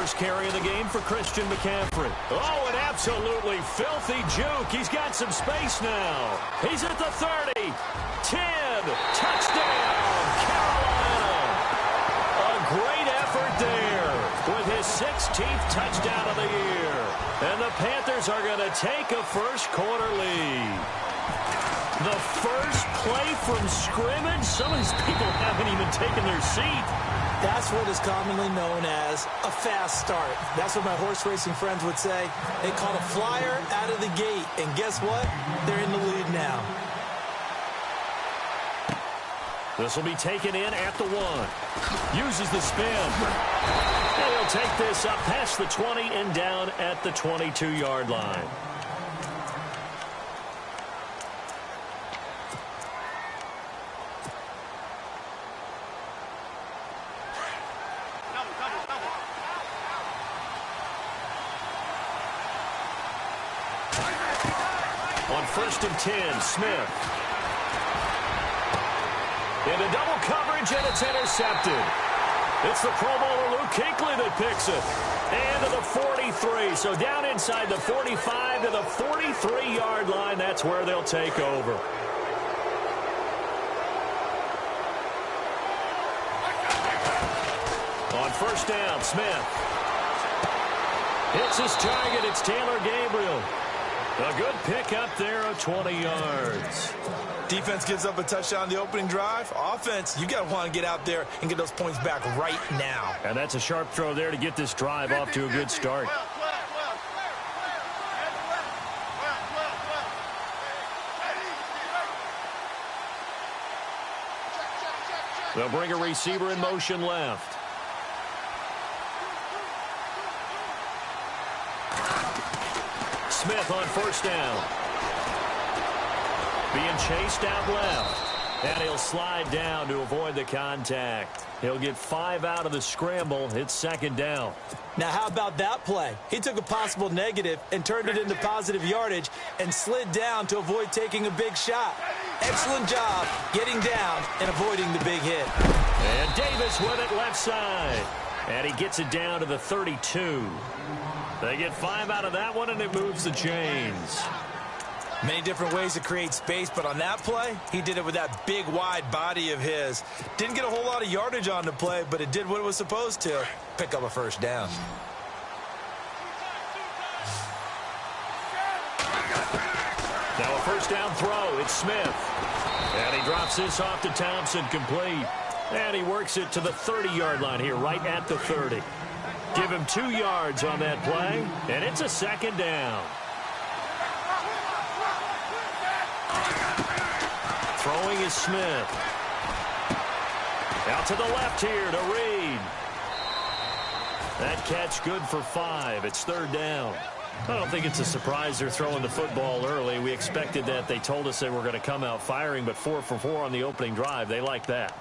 first carry of the game for Christian McCaffrey. Oh, an absolutely filthy juke. He's got some space now. He's at the 30. 10. Touchdown, Carolina. A great effort there with his 16th touchdown of the year. And the Panthers are going to take a first-quarter lead. The first play from scrimmage? Some of these people haven't even taken their seat. That's what is commonly known as a fast start. That's what my horse racing friends would say. They caught a flyer out of the gate. And guess what? They're in the lead now. This will be taken in at the 1. Uses the spin. And he'll take this up past the 20 and down at the 22-yard line. On 1st and 10, Smith. Into double coverage, and it's intercepted. It's the Pro Bowler Luke Kuechly that picks it. And to the 43. So down inside the 45 to the 43-yard line. That's where they'll take over. On 1st down, Smith. Hits his target. It's Taylor Gabriel. A good pick up there of 20 yards. Defense gives up a touchdown on the opening drive. Offense, you got to want to get out there and get those points back right now. And that's a sharp throw there to get this drive off to a good start. They'll bring a receiver in motion left. Smith on 1st down. Being chased out left. And he'll slide down to avoid the contact. He'll get 5 out of the scramble. It's 2nd down. Now, how about that play? He took a possible negative and turned it into positive yardage and slid down to avoid taking a big shot. Excellent job getting down and avoiding the big hit. And Davis with it left side. And he gets it down to the 32. They get 5 out of that one, and it moves the chains. Many different ways to create space, but on that play, he did it with that big, wide body of his. Didn't get a whole lot of yardage on the play, but it did what it was supposed to. Pick up a 1st down. Now a 1st down throw. It's Smith. And he drops this off to Thompson, complete. And he works it to the 30-yard line here, right at the 30. Give him 2 yards on that play, and it's a 2nd down. Throwing is Smith. Out to the left here to Reed. That catch good for 5. It's 3rd down. I don't think it's a surprise they're throwing the football early. We expected that. They told us they were going to come out firing, but 4 for 4 on the opening drive. They like that.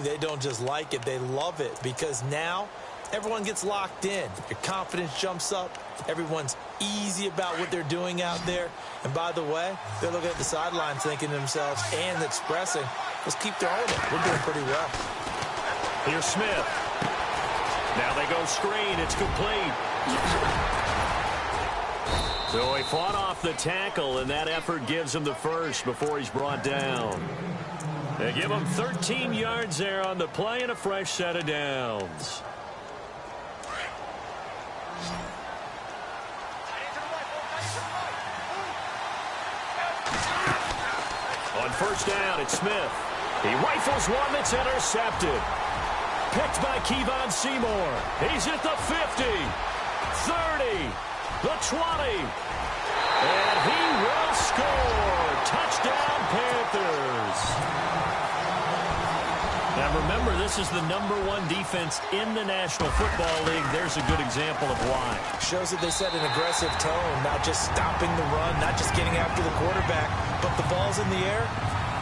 They don't just like it. They love it because now everyone gets locked in. Your confidence jumps up. Everyone's easy about what they're doing out there. And by the way, they're looking at the sidelines thinking to themselves and expressing, let's keep throwing it. We're doing pretty well. Here's Smith. Now they go screen. It's complete. So he fought off the tackle, and that effort gives him the first before he's brought down. They give him 13 yards there on the play and a fresh set of downs. On 1st down, it's Smith. He rifles one that's intercepted. Picked by Kevon Seymour. He's at the 50, 30, the 20. And he will score. Touchdown, Panthers. Now remember, this is the #1 defense in the National Football League. There's a good example of why. Shows that they set an aggressive tone, not just stopping the run, not just getting after the quarterback, but the ball's in the air.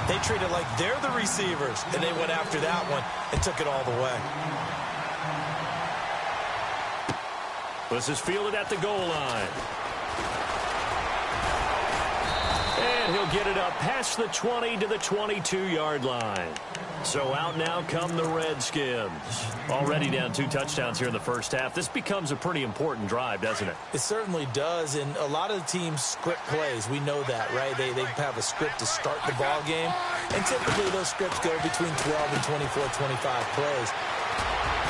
They treat it like they're the receivers, and they went after that one and took it all the way. This is fielded at the goal line. And he'll get it up past the 20 to the 22-yard line. So out now come the Redskins. Already down 2 touchdowns here in the first half. This becomes a pretty important drive, doesn't it? It certainly does, and a lot of the teams script plays. We know that, right? They have a script to start the ball game, and typically those scripts go between 12 and 24, 25 plays.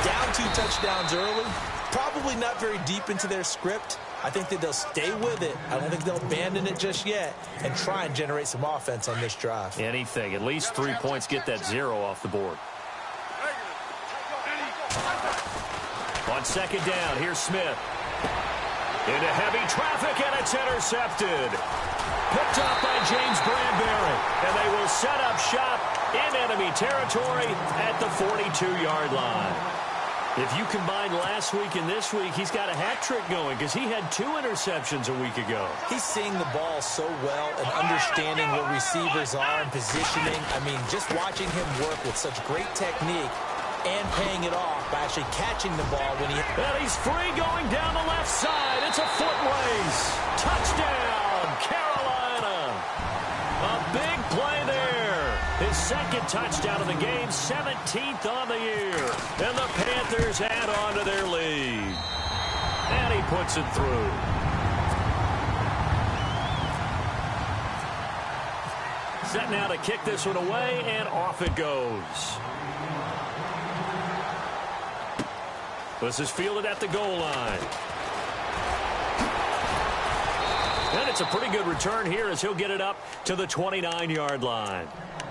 Down 2 touchdowns early, probably not very deep into their script. I think that they'll stay with it. I don't think they'll abandon it just yet and try and generate some offense on this drive. Anything. At least 3 points, get that 0 off the board. On second down, here's Smith. Into heavy traffic, and it's intercepted. Picked up by James Bradbury. And they will set up shop in enemy territory at the 42-yard line. If you combine last week and this week, he's got a hat trick going because he had 2 interceptions a week ago. He's seeing the ball so well and understanding where receivers are and positioning. I mean, just watching him work with such great technique and paying it off by actually catching the ball when he... And he's free going down the left side. It's a foot race. Touchdown, Carolina. A big play there. His second touchdown of the game, 17th on the year. And the Panthers add on to their lead. And he puts it through. Set now to kick this one away, and off it goes. This is fielded at the goal line. And it's a pretty good return here as he'll get it up to the 29-yard line.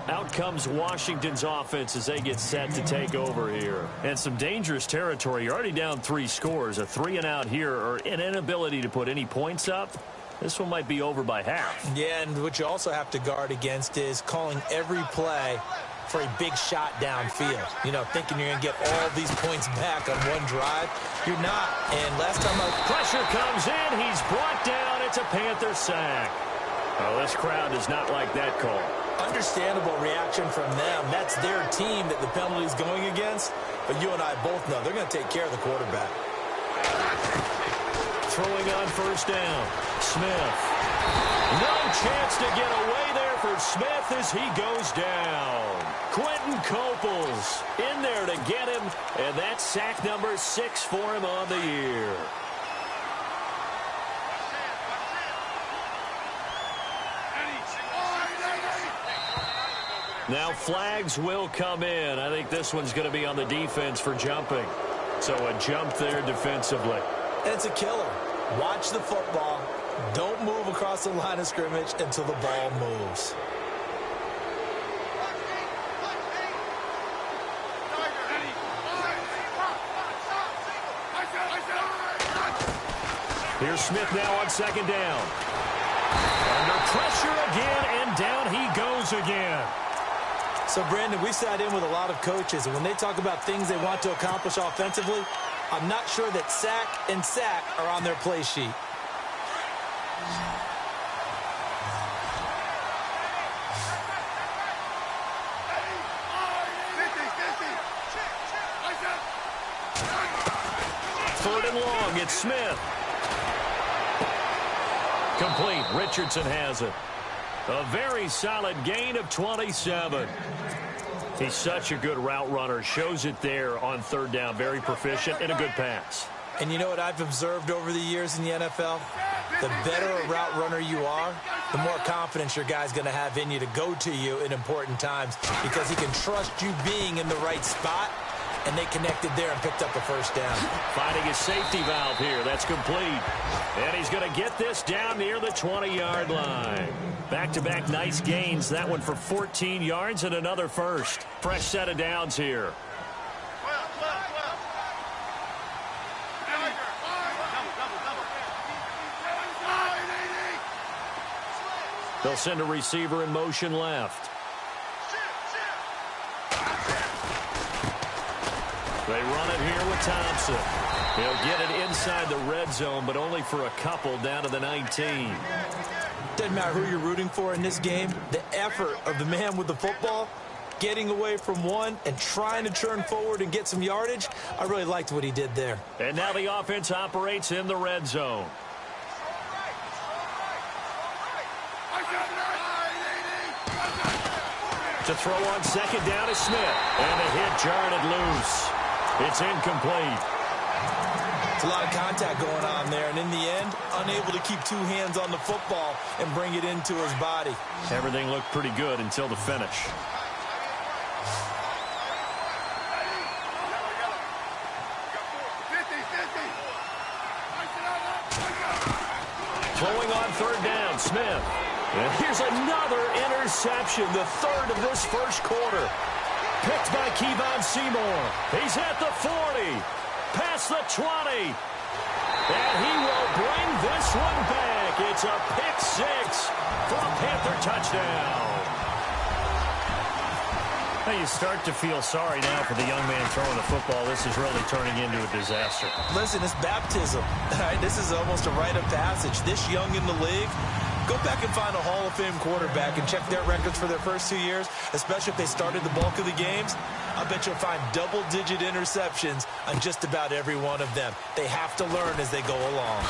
Out comes Washington's offense as they get set to take over here. And some dangerous territory. You're already down 3 scores. A 3-and-out here, or an inability to put any points up. This one might be over by half. Yeah, and what you also have to guard against is calling every play for a big shot downfield. You know, thinking you're going to get all these points back on one drive. You're not. And last time pressure comes in. He's brought down. It's a Panther sack. Oh, this crowd does not like that call. Understandable reaction from them. That's their team that the penalty is going against. But you and I both know they're going to take care of the quarterback. Throwing on first down. Smith. No chance to get away there for Smith as he goes down. Quentin Coples in there to get him. And that's sack number 6 for him on the year. Now flags will come in. I think this one's going to be on the defense for jumping. So a jump there defensively. And it's a killer. Watch the football. Don't move across the line of scrimmage until the ball moves. Here's Smith now on second down. Under pressure again, and down he goes again. So, Brandon, we sat in with a lot of coaches, and when they talk about things they want to accomplish offensively, I'm not sure that sack and sack are on their play sheet. Third and long, it's Smith. Complete. Richardson has it. A very solid gain of 27. He's such a good route runner. Shows it there on third down. Very proficient and a good pass. And you know what I've observed over the years in the NFL? The better a route runner you are, the more confidence your guy's going to have in you to go to you in important times because he can trust you being in the right spot, and they connected there and picked up a first down. Finding his safety valve here. That's complete. And he's going to get this down near the 20-yard line. Back-to-back nice gains. That one for 14 yards and another first. Fresh set of downs here. They'll send a receiver in motion left. They run it here with Thompson. He'll get it inside the red zone, but only for a couple down to the 19. Doesn't matter who you're rooting for in this game. The effort of the man with the football, getting away from one and trying to turn forward and get some yardage, I really liked what he did there. And now the offense operates in the red zone. To throw on second down is Smith. And the hit jarred it loose. It's incomplete. It's a lot of contact going on there, and in the end, unable to keep two hands on the football and bring it into his body. Everything looked pretty good until the finish. Throwing on third down, Smith. And here's another interception, the third of this first quarter. Picked by Kevon Seymour. He's at the 40. Past the 20. And he will bring this one back. It's a pick six for a Panther touchdown. Now you start to feel sorry now for the young man throwing the football. This is really turning into a disaster. Listen, it's baptism. All right, this is almost a rite of passage. This young in the league, go back and find a Hall of Fame quarterback and check their records for their first 2 years, especially if they started the bulk of the games. I bet you'll find double-digit interceptions on just about every one of them. They have to learn as they go along.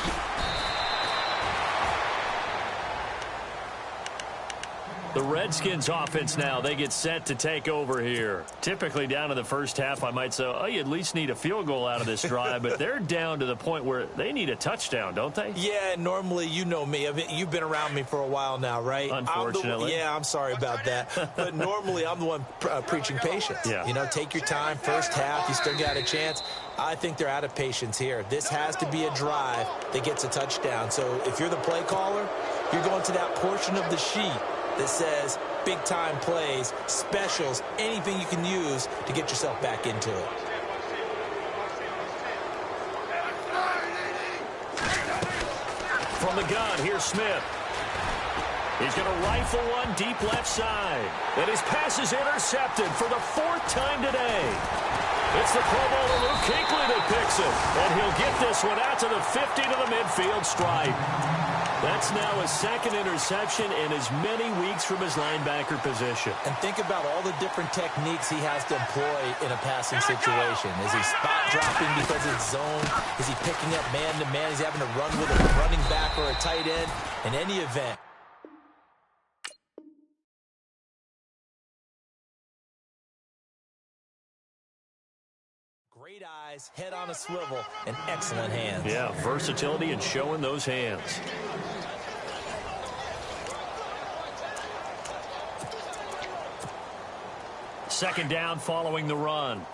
The Redskins offense now, they get set to take over here. Typically down in the first half, I might say, oh, you at least need a field goal out of this drive, but they're down to the point where they need a touchdown, don't they? Yeah, normally, you know me. You've been around me for a while now, right? Unfortunately. I'm sorry about that. But normally, I'm the one preaching patience. Yeah. You know, take your time. First half, you still got a chance. I think they're out of patience here. This has to be a drive that gets a touchdown. So if you're the play caller, you're going to that portion of the sheet that says big-time plays, specials, anything you can use to get yourself back into it. From the gun, here's Smith. He's going to rifle one deep left side. And his pass is intercepted for the fourth time today. It's the Pro Bowler Luke Kuechly that picks it. And he'll get this one out to the 50 to the midfield stripe. That's now his second interception in as many weeks from his linebacker position. And think about all the different techniques he has to employ in a passing situation. Is he spot dropping because it's zone? Is he picking up man-to-man? Is he having to run with a running back or a tight end? In any event, great eyes, head on a swivel, and excellent hands. Yeah, versatility and showing those hands. Second down following the run.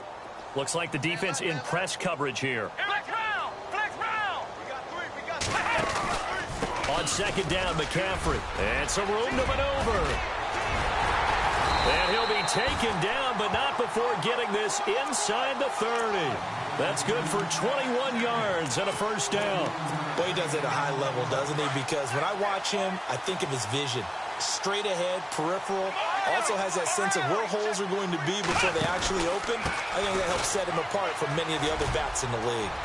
Looks like the defense in press coverage here. Flex round! Flex round! We got three! On second down, McCaffrey. And some room to maneuver. And he'll be taken down, but not before getting this inside the 30. That's good for 21 yards and a first down. Well, he does it at a high level, doesn't he? Because when I watch him, I think of his vision. Straight ahead, peripheral. Also has that sense of where holes are going to be before they actually open. I think that helps set him apart from many of the other backs in the league.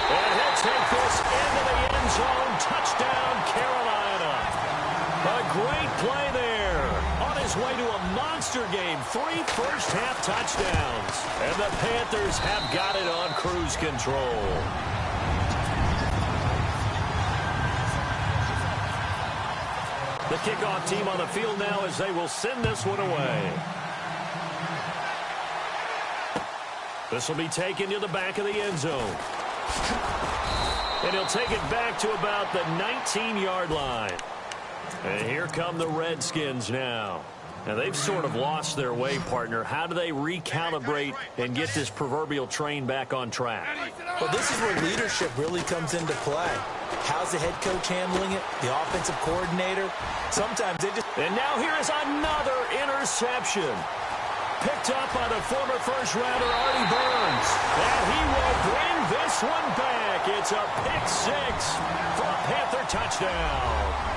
And he'll take this into the end zone. Touchdown, Carolina. A great play there. On his way to a monster game. 3 first-half touchdowns. And the Panthers have got it on cruise control. The kickoff team on the field now as they will send this one away. This will be taken to the back of the end zone. And he'll take it back to about the 19-yard line. And here come the Redskins now. Now, they've sort of lost their way, partner. How do they recalibrate and get this proverbial train back on track? Well, this is where leadership really comes into play. How's the head coach handling it? The offensive coordinator? Sometimes they just... And now here is another interception. Picked up by the former first-rounder, Artie Burns. And he will bring this one back. It's a pick six for a Panther touchdown.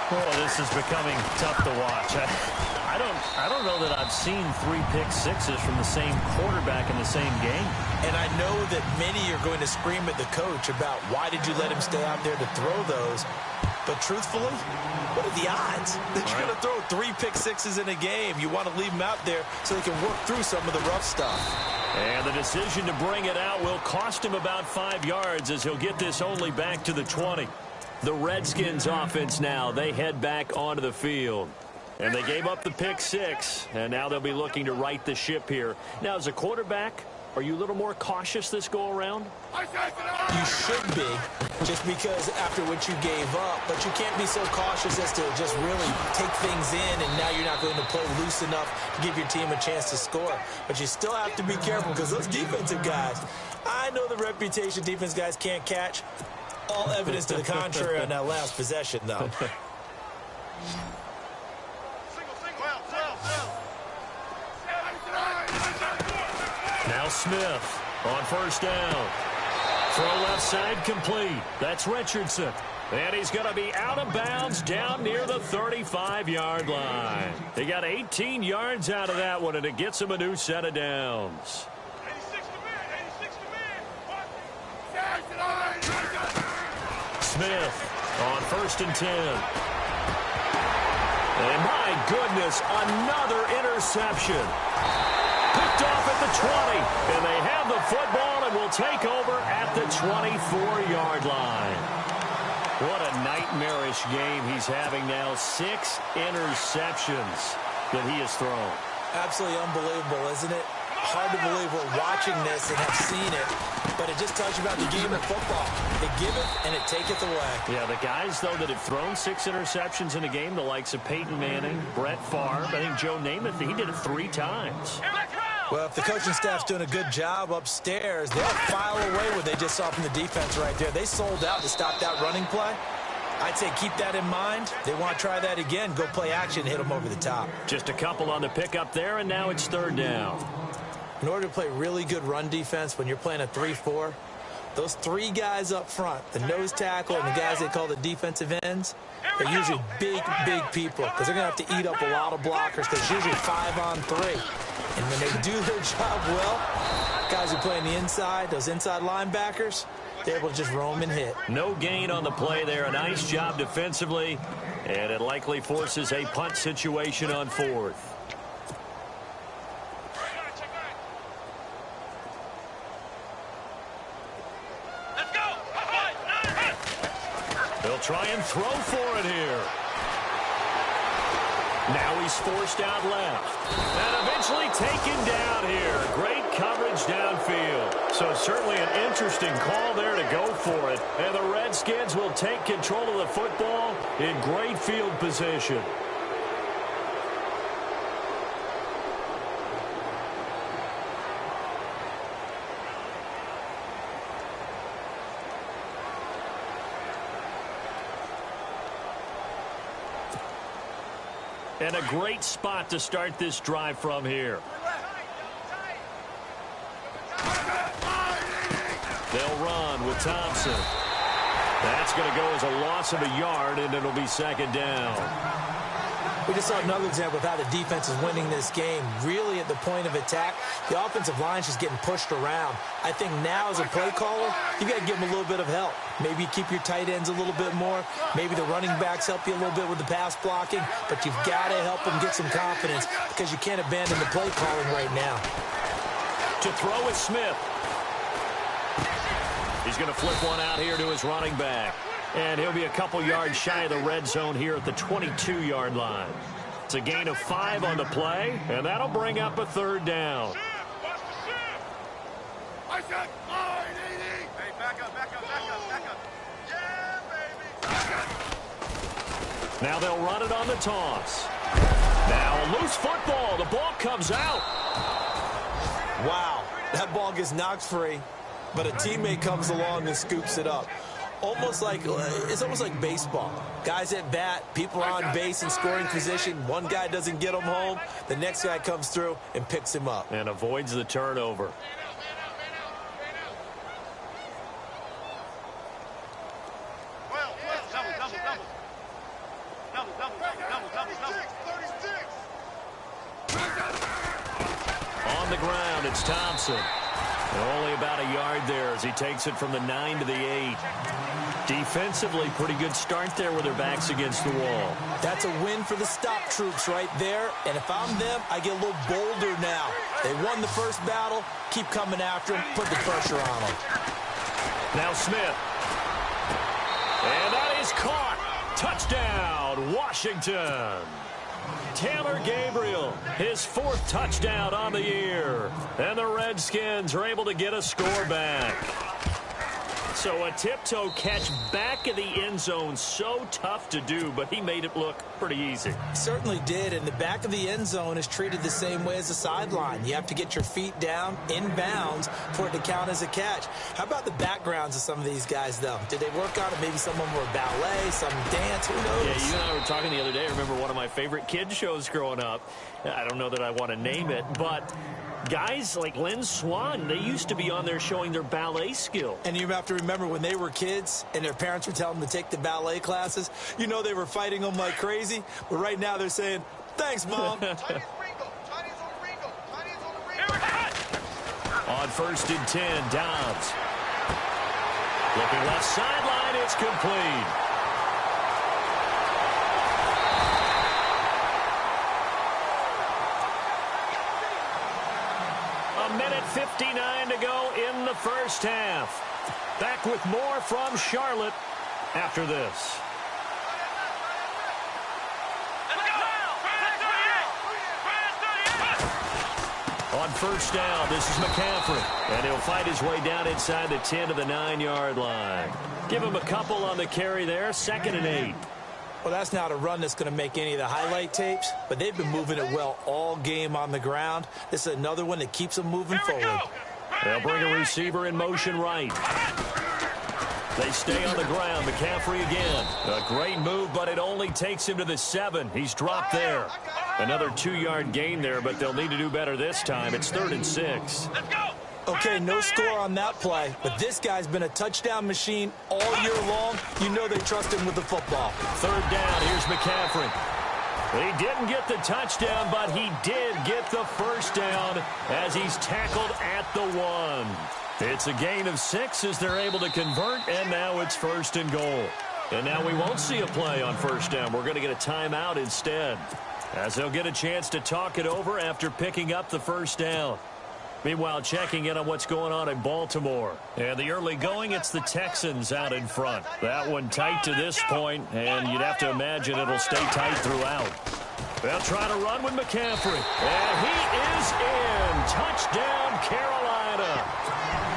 Oh, this is becoming tough to watch. I don't know that I've seen 3 pick sixes from the same quarterback in the same game. And I know that many are going to scream at the coach about why did you let him stay out there to throw those. But truthfully, what are the odds that you're going to throw 3 pick sixes in a game? You want to leave them out there so they can work through some of the rough stuff. And the decision to bring it out will cost him about 5 yards as he'll get this only back to the 20. The Redskins offense now, they head back onto the field. And they gave up the pick 6, and now they'll be looking to right the ship here. Now, as a quarterback, are you a little more cautious this go-around? You should be, just because after what you gave up, but you can't be so cautious as to just really take things in, and now you're not going to play loose enough to give your team a chance to score. But you still have to be careful because those defensive guys, I know the reputation defense guys can't catch. All evidence to the contrary on that last possession, though. Now Smith on first down. Throw left side complete. That's Richardson. And he's going to be out of bounds down near the 35-yard line. He got 18 yards out of that one, and it gets him a new set of downs. Smith on first and 10. And my goodness, another interception. Picked off at the 20. And they have the football and will take over at the 24-yard line. What a nightmarish game he's having now. 6 interceptions that he has thrown. Absolutely unbelievable, isn't it? Hard to believe we're watching this and have seen it, but it just tells you about the game of football. It giveth and it taketh away. Yeah, the guys, though, that have thrown 6 interceptions in a game, the likes of Peyton Manning, Brett Favre, I think Joe Namath, he did it 3 times. Well, if the coaching staff's doing a good job upstairs, they'll file away what they just saw from the defense right there. They sold out to stop that running play. I'd say keep that in mind. They want to try that again. Go play action, hit them over the top. Just a couple on the pickup there, and now it's 3rd down. In order to play really good run defense when you're playing a 3-4, those 3 guys up front, the nose tackle and the guys they call the defensive ends, they're usually big, big people because they're going to have to eat up a lot of blockers because it's usually 5-on-3. And when they do their job well, guys who play on the inside, those inside linebackers, they're able to just roam and hit. No gain on the play there. A nice job defensively, and it likely forces a punt situation on 4th. They'll try and throw for it here. Now he's forced out left. And eventually taken down here. Great coverage downfield. So certainly an interesting call there to go for it. And the Redskins will take control of the football in great field position. And a great spot to start this drive from here. They'll run with Thompson. That's going to go as a loss of a yard, and it'll be 2nd down. We just saw another example of how the defense is winning this game. Really at the point of attack, the offensive line's just getting pushed around. I think now as a play caller, you got to give them a little bit of help. Maybe keep your tight ends a little bit more. Maybe the running backs help you a little bit with the pass blocking. But you've got to help them get some confidence because you can't abandon the play calling right now. To throw is Smith. He's going to flip one out here to his running back. And he'll be a couple yards shy of the red zone here at the 22-yard line. It's a gain of 5 on the play, and that'll bring up a 3rd down. I said 980. Hey, back up. Yeah, baby. Back up. Now they'll run it on the toss. Now a loose football. The ball comes out. Wow, that ball gets knocked free, but a teammate comes along and scoops it up. It's almost like baseball. Guys at bat, people are on base in scoring position. One guy doesn't get him home. The next guy comes through and picks him up. And avoids the turnover. On the ground, it's Thompson. And only about a yard there as he takes it from the 9 to the 8. Defensively, pretty good start there with their backs against the wall. That's a win for the stop troops right there. And if I'm them, I get a little bolder now. They won the first battle. Keep coming after them. Put the pressure on them. Now Smith. And that is caught. Touchdown, Washington. Taylor Gabriel, his 4th touchdown on the year. And the Redskins are able to get a score back. So a tiptoe catch back in the end zone, so tough to do, but he made it look pretty easy. Certainly did, and the back of the end zone is treated the same way as the sideline. You have to get your feet down in bounds for it to count as a catch. How about the backgrounds of some of these guys, though? Did they work on it? Maybe some of them were ballet, some dance, who knows? Yeah, you and I were talking the other day. I remember one of my favorite kids shows growing up. I don't know that I want to name it, but guys like Lynn Swann, they used to be on there showing their ballet skill. And you have to remember when they were kids and their parents were telling them to take the ballet classes, you know they were fighting them like crazy. But right now they're saying, thanks, Mom. Chinese Ringo. Chinese on the Ringo. Chinese on the Ringo. On 1st and 10, Dobbs. Looking left sideline, it's complete. A minute 59 to go in the first half. Back with more from Charlotte after this. On 1st down, this is McCaffrey. And he'll fight his way down inside the 10 to the 9-yard line. Give him a couple on the carry there. 2nd and 8. Well, that's not a run that's going to make any of the highlight tapes, but they've been moving it well all game on the ground. This is another one that keeps them moving forward. They'll bring a receiver in motion right. They stay on the ground. McCaffrey again. A great move, but it only takes him to the 7. He's dropped there. Another 2-yard gain there, but they'll need to do better this time. It's 3rd and 6. Let's go. Okay, no score on that play, but this guy's been a touchdown machine all year long. You know they trust him with the football. 3rd down, here's McCaffrey. He didn't get the touchdown, but he did get the 1st down as he's tackled at the 1. It's a gain of 6 as they're able to convert, and now it's 1st and goal. And now we won't see a play on 1st down. We're going to get a timeout instead, as they'll get a chance to talk it over after picking up the 1st down. Meanwhile, checking in on what's going on in Baltimore. And the early going, it's the Texans out in front. That one tight to this point, and you'd have to imagine it'll stay tight throughout. They'll try to run with McCaffrey. And he is in. Touchdown, Carolina.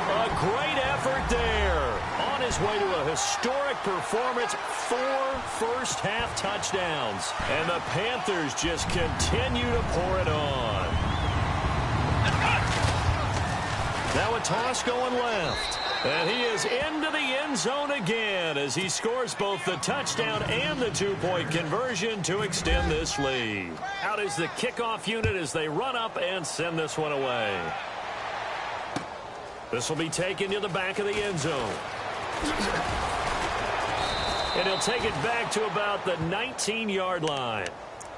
A great effort there. On his way to a historic performance, 4 first-half touchdowns. And the Panthers just continue to pour it on. Now a toss going left. And he is into the end zone again as he scores both the touchdown and the 2-point conversion to extend this lead. Out is the kickoff unit as they run up and send this one away. This will be taken to the back of the end zone. And he'll take it back to about the 19-yard line.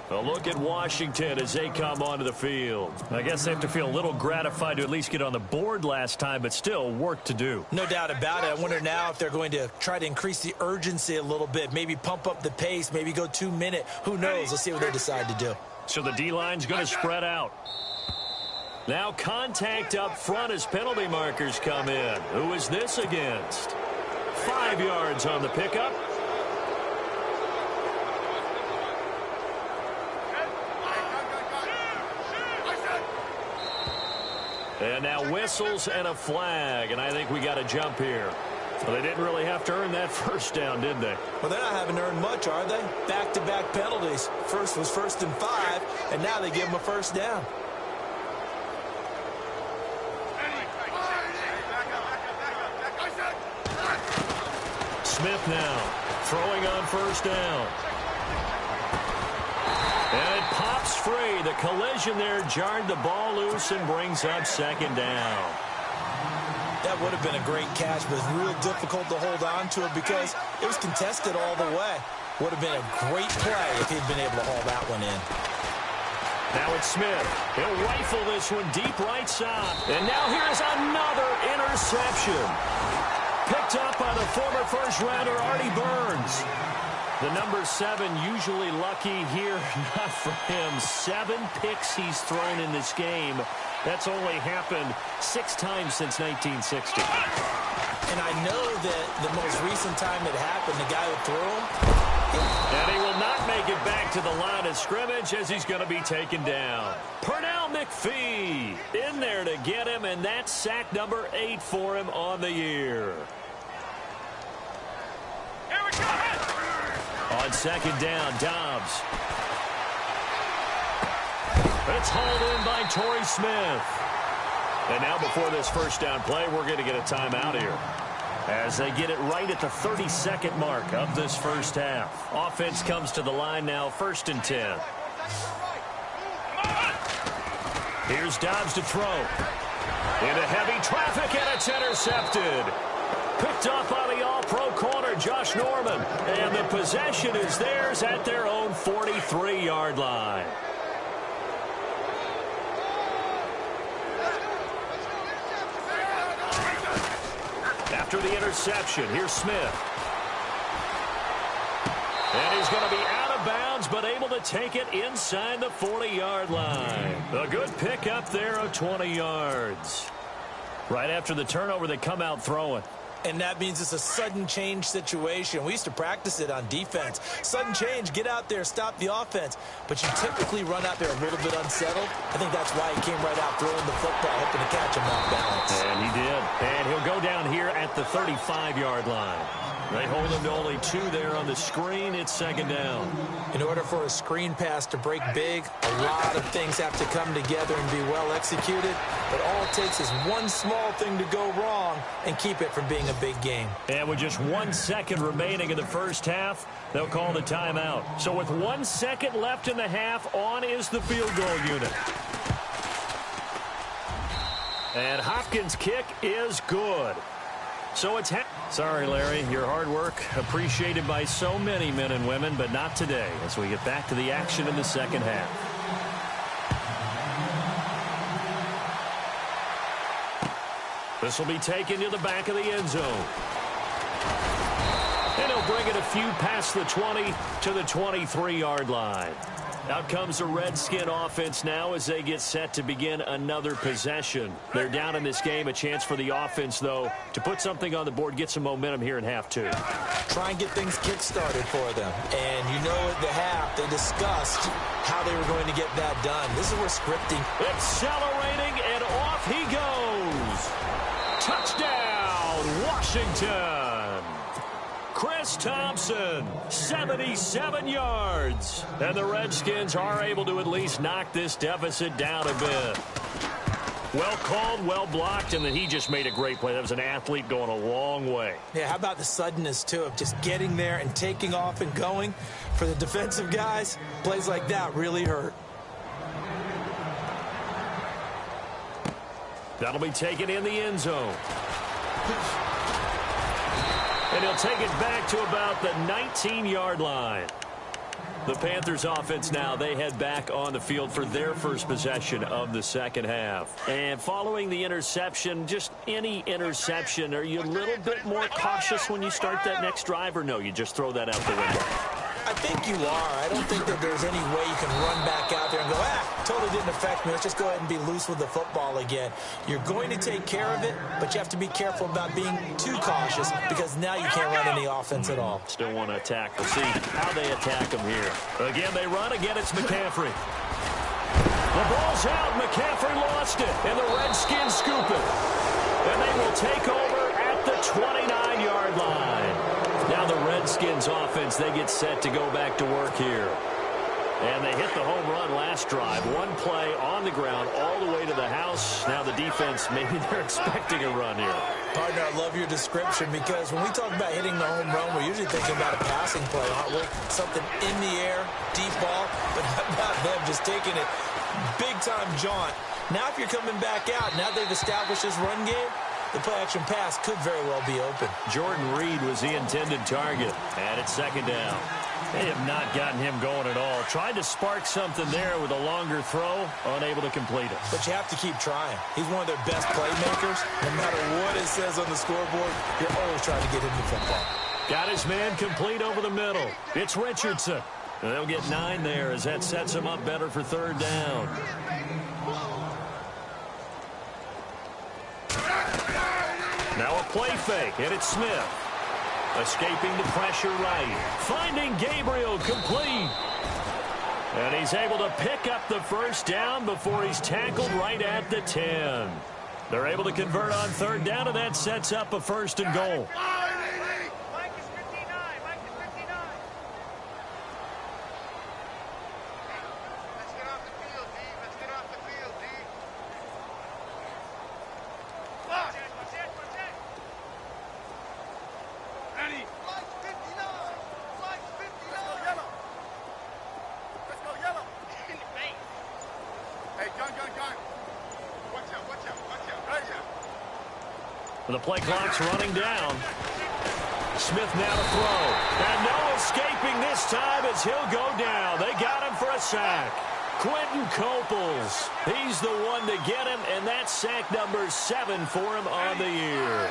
A look at Washington as they come onto the field. I guess they have to feel a little gratified to at least get on the board last time, but still work to do. No doubt about it. I wonder now if they're going to try to increase the urgency a little bit, maybe pump up the pace, maybe go 2-minute. Who knows? Let's see what they decide to do. So the D-line's going to spread out. Now contact up front as penalty markers come in. Who is this against? 5 yards on the pickup. And now whistles and a flag, and I think we got a jump here. Well, they didn't really have to earn that 1st down, did they? Well, they're not having to earn much, are they? Back-to-back penalties. First was 1st and 5, and now they give them a 1st down. Smith now throwing on 1st down. And it pops free. The collision there jarred the ball loose and brings up 2nd down. That would have been a great catch, but it's real difficult to hold on to it because it was contested all the way. Would have been a great play if he'd been able to haul that one in. Now it's Smith. He'll rifle this one deep right side. And now here's another interception. Picked up by the former first-rounder Artie Burns. The number 7 usually lucky here, not for him. 7 picks he's thrown in this game. That's only happened 6 times since 1960. And I know that the most recent time it happened, the guy who threw him, And he will not make it back to the line of scrimmage as he's going to be taken down. Pernell McPhee in there to get him, and that's sack number 8 for him on the year. Here we go. On second down, Dobbs. It's hauled in by Torrey Smith. And now before this first down play, we're going to get a timeout here, as they get it right at the 32nd mark of this first half. Offense comes to the line now, 1st and 10. Here's Dobbs to throw. Into heavy traffic, and it's intercepted. Picked up by the all-pro corner, Josh Norman. And the possession is theirs at their own 43-yard line. After the interception, here's Smith. And he's going to be out of bounds, but able to take it inside the 40-yard line. A good pickup there of 20 yards. Right after the turnover, they come out throwing. And that means it's a sudden change situation. We used to practice it on defense. Sudden change, get out there, stop the offense. But you typically run out there a little bit unsettled. I think that's why he came right out throwing the football, hoping to catch him off balance. And he did. And he'll go down here at the 35-yard line. They hold him to only 2 there on the screen. It's second down. In order for a screen pass to break big, a lot of things have to come together and be well executed. But all it takes is one small thing to go wrong and keep it from being a big game. And with just 1 second remaining in the first half, they'll call the timeout. So with 1 second left in the half, on is the field goal unit. And Hopkins' kick is good. So it's sorry, Larry, your hard work appreciated by so many men and women, but not today as we get back to the action in the second half. This will be taken to the back of the end zone. And he'll bring it a few past the 20 to the 23-yard line. Out comes the Redskin offense now as they get set to begin another possession. They're down in this game. A chance for the offense, though, to put something on the board, get some momentum here in half 2. Try and get things kick-started for them. And you know at the half, they discussed how they were going to get that done. This is where scripting. Accelerating, and off he goes. Touchdown, Washington. Chris Thompson, 77 yards. And the Redskins are able to at least knock this deficit down a bit. Well called, well blocked, and then he just made a great play. That was an athlete going a long way. Yeah, how about the suddenness, too, of just getting there and taking off and going? For the defensive guys, plays like that really hurt. That'll be taken in the end zone. And he'll take it back to about the 19-yard line. The Panthers offense now, they head back on the field for their first possession of the second half. And following the interception, just any interception, are you a little bit more cautious when you start that next drive, or no, you just throw that out the window? I think you are. I don't think that there's any way you can run back out there and go, totally didn't affect me. Let's just go ahead and be loose with the football again. You're going to take care of it, but you have to be careful about being too cautious because now you can't run any offense at all. Still want to attack. We'll see how they attack them here. Again, they run. Again, it's McCaffrey. The ball's out. McCaffrey lost it, and the Redskins scoop it. And they will take over at the 29-yard line. Now the Redskins offense, they get set to go back to work here. And they hit the home run last drive. One play on the ground all the way to the house. Now the defense, maybe they're expecting a run here. Partner, I love your description because when we talk about hitting the home run, we're usually thinking about a passing play, aren't we? Something in the air, deep ball, but how about them just taking it big-time jaunt. Now if you're coming back out, now they've established this run game, the play-action pass could very well be open. Jordan Reed was the intended target. And it's second down. They have not gotten him going at all. Tried to spark something there with a longer throw, unable to complete it. But you have to keep trying. He's one of their best playmakers. No matter what it says on the scoreboard, you're always trying to get him the football. Got his man complete over the middle. It's Richardson. And they'll get 9 there as that sets him up better for third down. Now a play fake, and it's Smith. Escaping the pressure right. Finding Gabriel complete. And he's able to pick up the first down before he's tackled right at the 10. They're able to convert on third down, and that sets up a first and goal. Mike is 59. Mike is 59. Let's get off the field, D. Let's get off the field, D. Watch it. Ready. Mike's 59. Mike's 59. Let's go yellow. Let's go yellow. In the face. Hey, gun. Watch out. Right here. The play clock's running down. Smith now to throw. And no escaping this time as he'll go down. They got him for a sack. Quentin Coples. He's the one to get him, and that's sack number 7 for him on the year.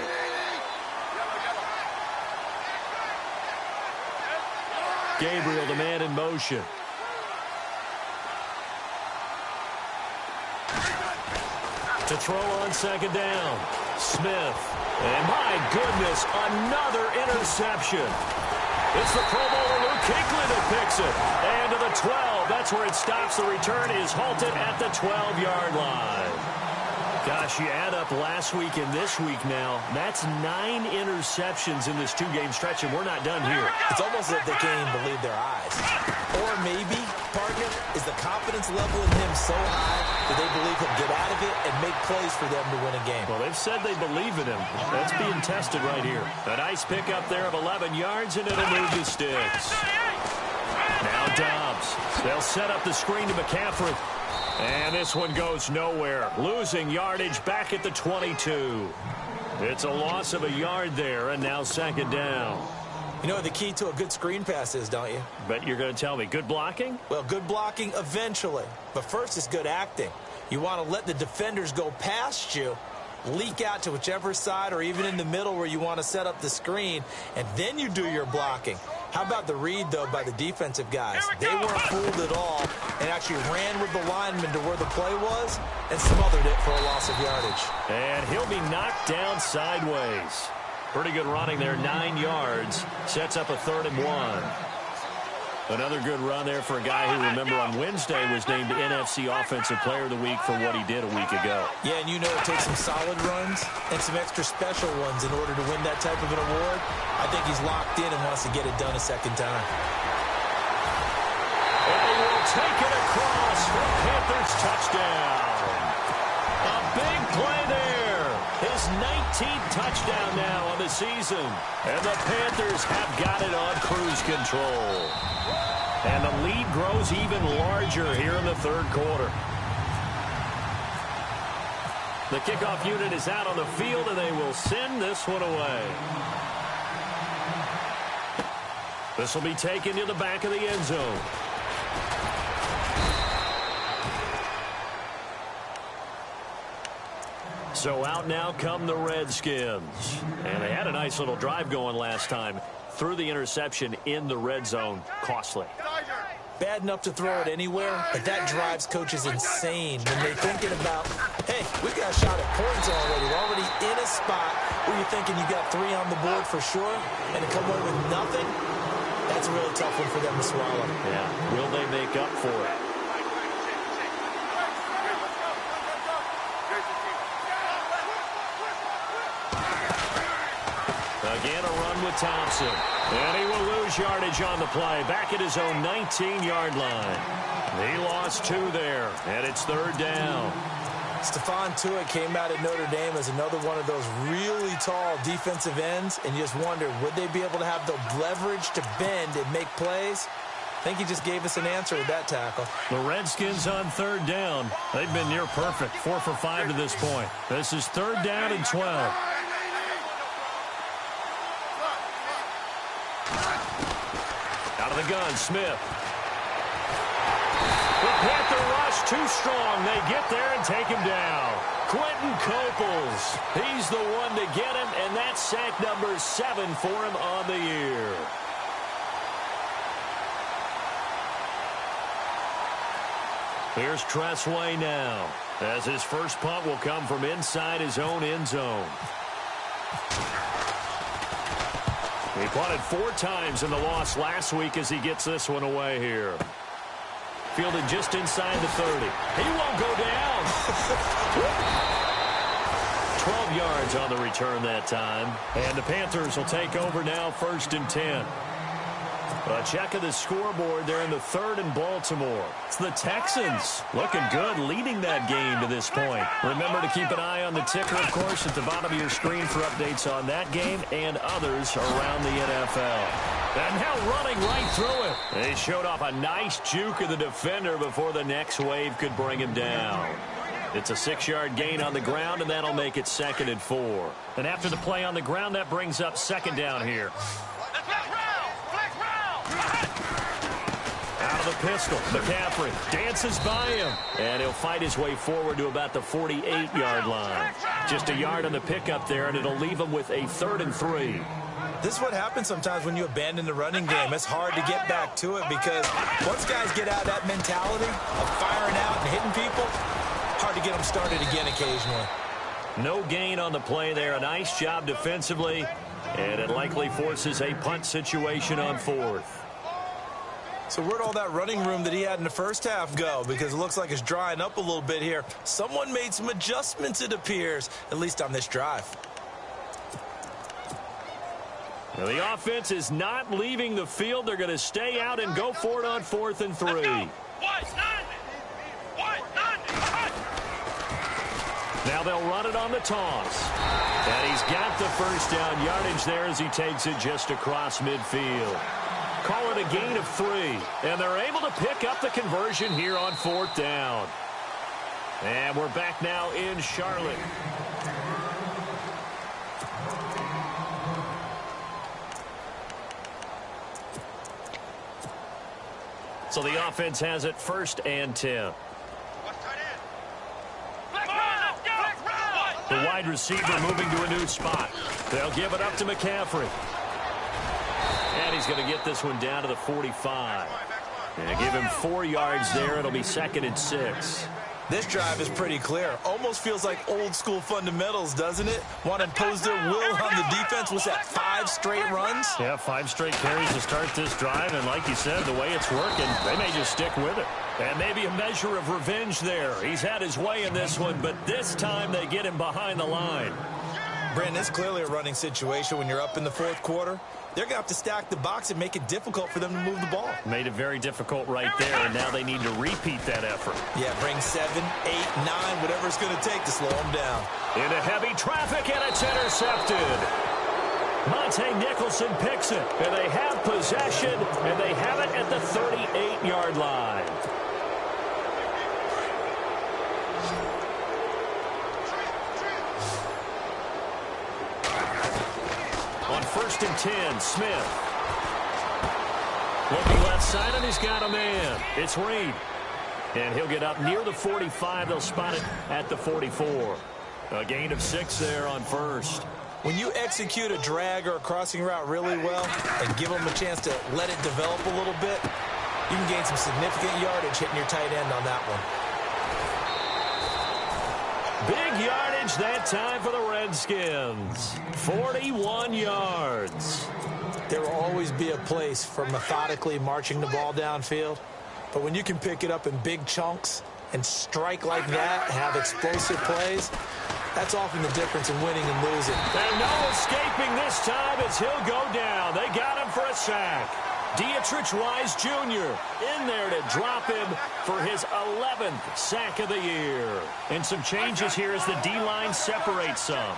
Gabriel, the man in motion. To throw on second down. Smith. And my goodness, another interception. It's the Pro Bowler Luke Kuechly that picks it. And to the 12. That's where it stops. The return is halted at the 12-yard line. Gosh, you add up last week and this week now. That's 9 interceptions in this 2-game stretch, and we're not done here. It's almost as if they can't even believe their eyes. Or maybe, partner, is the confidence level in him so high that they believe he'll get out of it and make plays for them to win a game. Well, they've said they believe in him. That's being tested right here. A nice pickup there of 11 yards, and it'll move the sticks. Now Dobbs. They'll set up the screen to McCaffrey. And this one goes nowhere. Losing yardage back at the 22. It's a loss of a yard there, and now second down. You know what the key to a good screen pass is, don't you? Bet you're going to tell me. Good blocking? Well, good blocking eventually. But first is good acting. You want to let the defenders go past you, leak out to whichever side or even in the middle where you want to set up the screen, and then you do your blocking. How about the read, though, by the defensive guys? They weren't fooled at all and actually ran with the lineman to where the play was and smothered it for a loss of yardage. And he'll be knocked down sideways. Pretty good running there, 9 yards. Sets up a 3rd and 1. Another good run there for a guy who, remember, on Wednesday was named NFC Offensive Player of the Week for what he did a week ago. Yeah, and you know it takes some solid runs and some extra special ones in order to win that type of an award. I think he's locked in and wants to get it done a second time. And they will take it across for Panthers touchdown. A big play there. His 19th touchdown now on the season. And the Panthers have got it on cruise control. And the lead grows even larger here in the 3rd quarter. The kickoff unit is out on the field, and they will send this one away. This will be taken to the back of the end zone. So out now come the Redskins. And they had a nice little drive going last time. Threw the interception in the red zone. Costly. Bad enough to throw it anywhere, but that drives coaches insane when they're thinking about, hey, we've got a shot at points already. We're already in a spot where you're thinking you got 3 on the board for sure, and to come away with nothing, that's a really tough one for them to swallow. Yeah. Will they make up for it? Again, a run with Thompson. And he will lose yardage on the play. Back at his own 19-yard line. He lost 2 there, and it's 3rd down. Stephon Tuitt came out at Notre Dame as another one of those really tall defensive ends, and you just wonder, would they be able to have the leverage to bend and make plays? I think he just gave us an answer with that tackle. The Redskins on 3rd down. They've been near perfect, 4 for 5 to this point. This is 3rd down and 12. Out of the gun, Smith. The Panther rush too strong. They get there and take him down. Quentin Coples. He's the one to get him, and that's sack number 7 for him on the year. Here's Tressway now, as his first punt will come from inside his own end zone. He punted 4 times in the loss last week as he gets this one away here. Fielded just inside the 30. He won't go down. 12 yards on the return that time. And the Panthers will take over now, 1st and 10. A check of the scoreboard there in the 3rd in Baltimore. It's the Texans looking good, leading that game to this point. Remember to keep an eye on the ticker, of course, at the bottom of your screen for updates on that game and others around the NFL. And now running right through it. They showed off a nice juke of the defender before the next wave could bring him down. It's a 6-yard gain on the ground, and that'll make it 2nd and 4. And after the play on the ground, that brings up 2nd down here. Out of the pistol, McCaffrey dances by him, and he'll fight his way forward to about the 48-yard line. Just a yard on the pickup there, and it'll leave him with a 3rd and 3. This is what happens sometimes when you abandon the running game. It's hard to get back to it because once guys get out of that mentality of firing out and hitting people, hard to get them started again occasionally. No gain on the play there. A nice job defensively, and it likely forces a punt situation on 4th. So where'd all that running room that he had in the first half go? Because it looks like it's drying up a little bit here. Someone made some adjustments, it appears, at least on this drive. Now the offense is not leaving the field. They're going to stay out and go for it on 4th and 3. Now they'll run it on the toss. And he's got the 1st down yardage there as he takes it just across midfield. Call it a gain of 3. And they're able to pick up the conversion here on 4th down. And we're back now in Charlotte. So the offense has it 1st and 10. The wide receiver moving to a new spot. They'll give it up to McCaffrey. And he's going to get this one down to the 45. And give him 4 yards there. It'll be 2nd and 6. This drive is pretty clear. Almost feels like old school fundamentals, doesn't it? Want to impose their will on the defense. Was that 5 straight runs? Yeah, 5 straight carries to start this drive. And like you said, the way it's working, they may just stick with it. And maybe a measure of revenge there. He's had his way in this one, but this time they get him behind the line. Brandon, it's clearly a running situation when you're up in the 4th quarter. They're going to have to stack the box and make it difficult for them to move the ball. Made it very difficult right there, and now they need to repeat that effort. Yeah, bring 7, 8, 9, whatever it's going to take to slow them down. Into heavy traffic, and it's intercepted. Monte Nicholson picks it, and they have possession, and they have it at the 38-yard line. On 1st and 10, Smith. Looking left side, and he's got a man. It's Reed. And he'll get up near the 45. They'll spot it at the 44. A gain of 6 there on 1st. When you execute a drag or a crossing route really well and give them a chance to let it develop a little bit, you can gain some significant yardage hitting your tight end on that one. Big yardage that time for the Redskins. 41 yards. There will always be a place for methodically marching the ball downfield. But when you can pick it up in big chunks and strike like that, have explosive plays, that's often the difference in winning and losing. And no escaping this time as he'll go down. They got him for a sack. Dietrich Wise Jr. in there to drop him for his 11th sack of the year. And some changes here as the D-line separates some.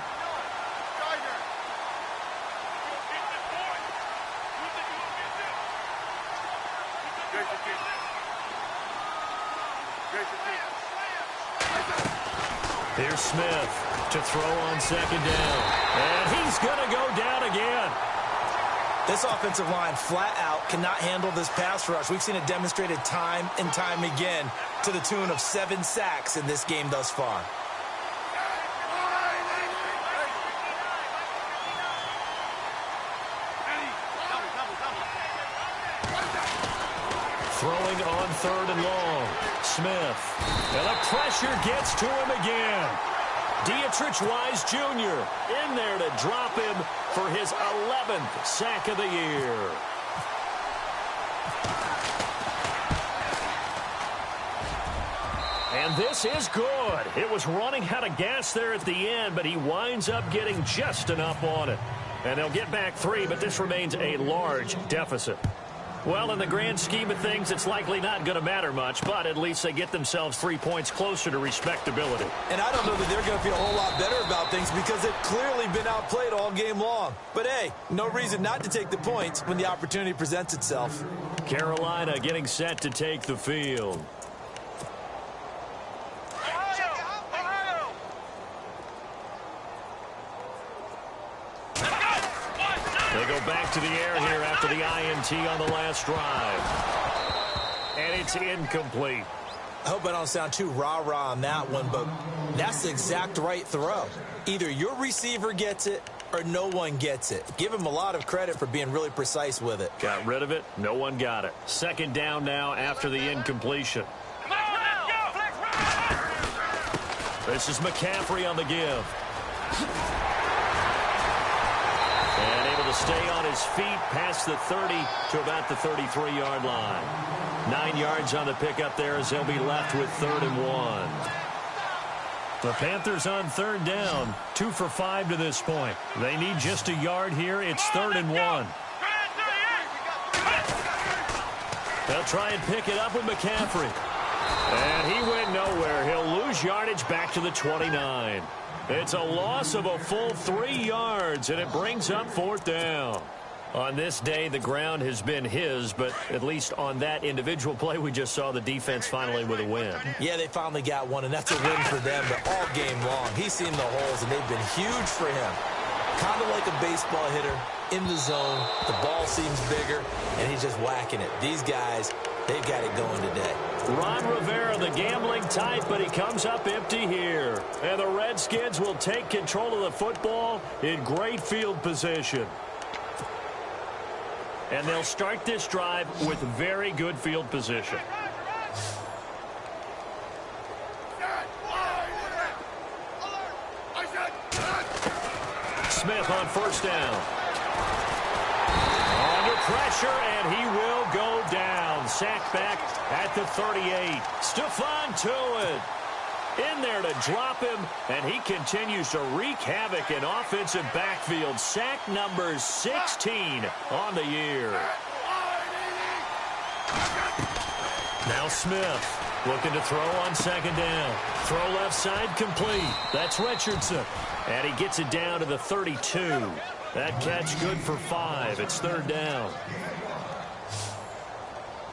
Here's Smith to throw on 2nd down. And he's going to go down again. This offensive line flat out cannot handle this pass rush. We've seen it demonstrated time and time again to the tune of 7 sacks in this game thus far. Throwing on 3rd and long. Smith. And the pressure gets to him again. Dietrich Wise Jr. in there to drop him for his 11th sack of the year. And this is good. It was running out of gas there at the end, but he winds up getting just enough on it. And they'll get back 3, but this remains a large deficit. Well, in the grand scheme of things, it's likely not going to matter much, but at least they get themselves 3 points closer to respectability. And I don't know that they're going to feel a whole lot better about things because they've clearly been outplayed all game long. But, hey, no reason not to take the points when the opportunity presents itself. Carolina getting set to take the field. They go back to the air here after the INT on the last drive. And it's incomplete. I hope I don't sound too rah-rah on that one, but that's the exact right throw. Either your receiver gets it or no one gets it. Give him a lot of credit for being really precise with it. Got rid of it. No one got it. Second down now after the incompletion. This is McCaffrey on the give. And able to stay on his feet past the 30 to about the 33-yard line. 9 yards on the pickup there as they'll be left with 3rd and 1. The Panthers on 3rd down, 2 for 5 to this point. They need just a yard here. It's 3rd and 1. They'll try and pick it up with McCaffrey. And he went nowhere. He'll lose yardage back to the 29. It's a loss of a full 3 yards, and it brings up 4th down. On this day, the ground has been his, but at least on that individual play, we just saw the defense finally with a win. Yeah, they finally got one, and that's a win for them, but all game long, he's seen the holes, and they've been huge for him. Kind of like a baseball hitter, in the zone, the ball seems bigger, and he's just whacking it. These guys, they've got it going today. Ron Rivera, the gambling type, but he comes up empty here. And the Redskins will take control of the football in great field position. And they'll start this drive with very good field position. Smith on 1st down. Under pressure, and he will go down. Sacked back at the 38. Stephon Tuitt in there to drop him, and he continues to wreak havoc in offensive backfield. Sack number 16 on the year. Now Smith looking to throw on 2nd down. Throw left side complete. That's Richardson. And he gets it down to the 32. That catch good for 5. It's 3rd down.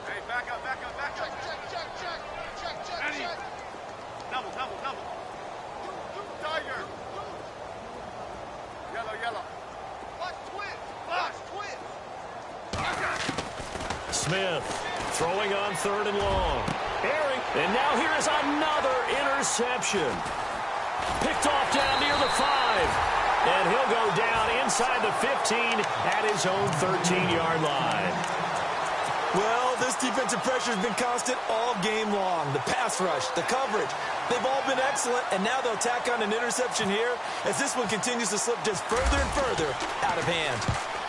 Hey, back up, back up, back up. Check. Eddie. Double. Tiger. Yellow. Watch twin. Smith throwing on 3rd and long. Airing. And now here is another interception. Picked off down near the 5. And he'll go down inside the 15 at his own 13-yard line. Well, this defensive pressure has been constant all game long. The pass rush, the coverage, they've all been excellent, and now they'll tack on an interception here as this one continues to slip just further and further out of hand.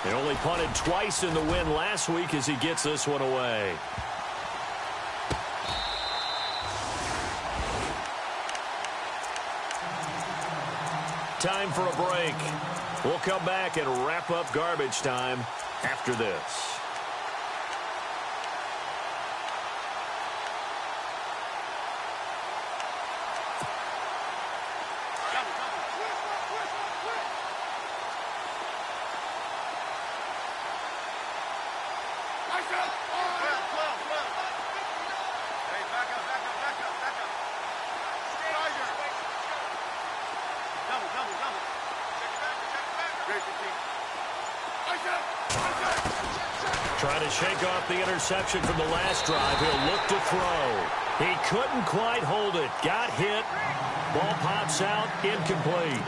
He only punted twice in the win last week as he gets this one away. Time for a break. We'll come back and wrap up garbage time after this. Trying to shake off the interception from the last drive. He'll look to throw. He couldn't quite hold it. Got hit. Ball pops out. Incomplete.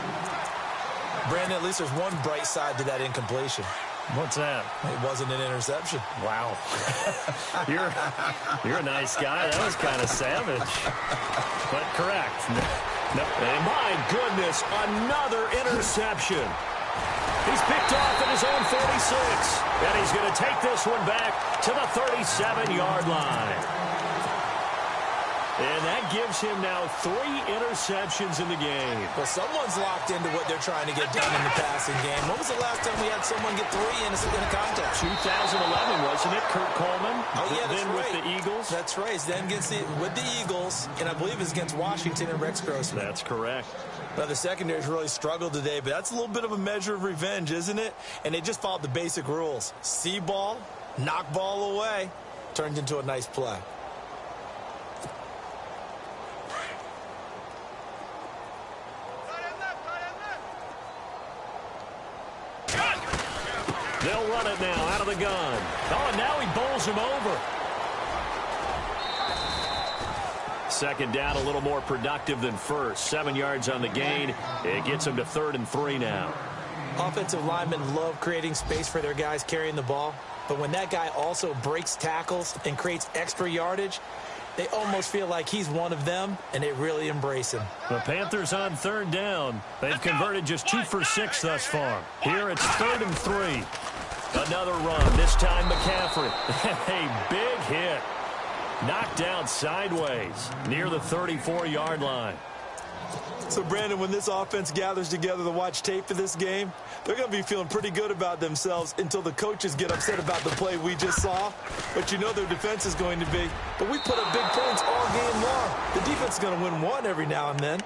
Brandon, at least there's one bright side to that incompletion. What's that? It wasn't an interception. Wow. You're a nice guy. That was kind of savage. But correct. No. And my goodness, another interception. He's picked off at his own 46. And he's going to take this one back to the 37-yard line. And that gives him now 3 interceptions in the game. Well, someone's locked into what they're trying to get done in the passing game. When was the last time we had someone get 3 in a contest? 2011, wasn't it, Kurt Coleman? Oh, yeah, that's then right. with the Eagles. That's right. Then with the Eagles, and I believe it's against Washington and Rex Grossman. That's correct. Now, the secondary's really struggled today, but that's a little bit of a measure of revenge, isn't it? And they just followed the basic rules. See ball, knock ball away, turned into a nice play. They'll run it now out of the gun. Oh, and now he bowls him over. Second down, a little more productive than first. 7 yards on the gain. It gets him to 3rd and 3 now. Offensive linemen love creating space for their guys carrying the ball. But when that guy also breaks tackles and creates extra yardage, they almost feel like he's one of them, and they really embrace him. The Panthers on 3rd down. They've converted just 2 for 6 thus far. Here it's 3rd and 3. Another run, this time McCaffrey. A big hit. Knocked down sideways near the 34-yard line. So, Brandon, when this offense gathers together to watch tape for this game, they're going to be feeling pretty good about themselves until the coaches get upset about the play we just saw. But you know their defense is going to be. But we put up big points all game long. The defense is going to win one every now and then.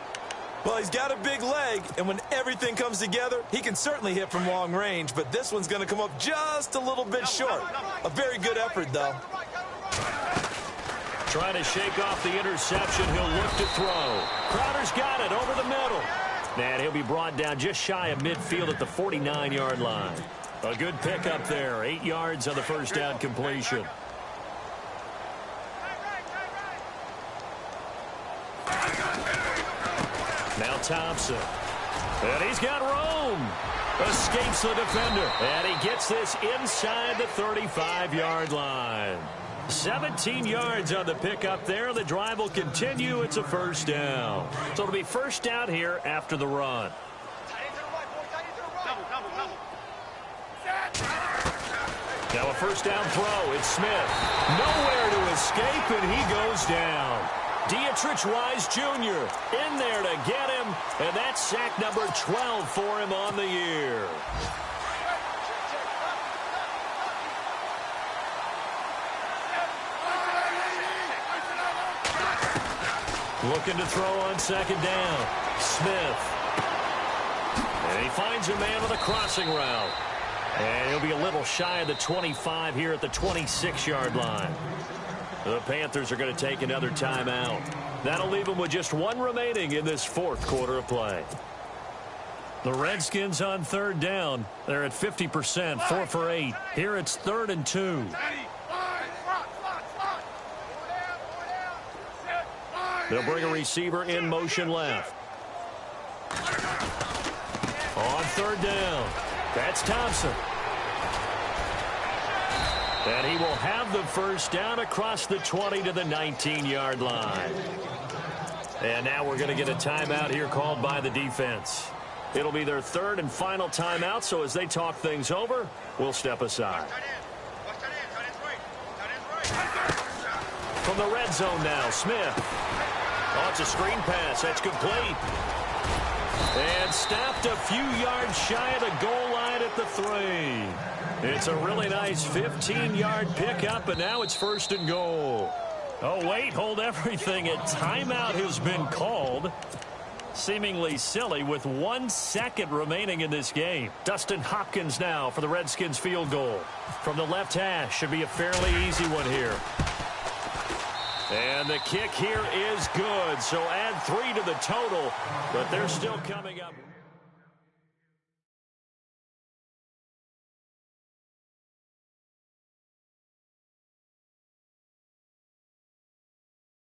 Well, he's got a big leg, and when everything comes together, he can certainly hit from long range, but this one's going to come up just a little bit short. A very good effort, though. Trying to shake off the interception. He'll look to throw. Crowder's got it over the middle. And he'll be brought down just shy of midfield at the 49-yard line. A good pickup there. 8 yards on the first down completion. Now Thompson. And he's got room. Escapes the defender. And he gets this inside the 35-yard line. 17 yards on the pickup there. The drive will continue. It's a first down. So it'll be first down here after the run. Now a first down throw. It's Smith. Nowhere to escape, and he goes down. Dietrich Wise Jr. in there to get him, and that's sack number 12 for him on the year. Looking to throw on second down. Smith. And he finds a man with a crossing route. And he'll be a little shy of the 25 here at the 26-yard line. The Panthers are going to take another timeout. That'll leave them with just 1 remaining in this 4th quarter of play. The Redskins on 3rd down. They're at 50%, 4 for 8. Here it's 3rd and 2. They'll bring a receiver in motion left. On 3rd down, that's Thompson. And he will have the first down across the 20 to the 19-yard line. And now we're going to get a timeout here called by the defense. It'll be their 3rd and final timeout, so as they talk things over, we'll step aside. From the red zone now, Smith. Oh, it's a screen pass. That's complete. And stopped a few yards shy of the goal line at the 3. It's a really nice 15-yard pickup, and now it's 1st and goal. Oh, wait, hold everything. A timeout has been called. Seemingly silly with 1 second remaining in this game. Dustin Hopkins now for the Redskins field goal. From the left hash, should be a fairly easy one here. And the kick here is good, so add 3 to the total, but they're still coming up.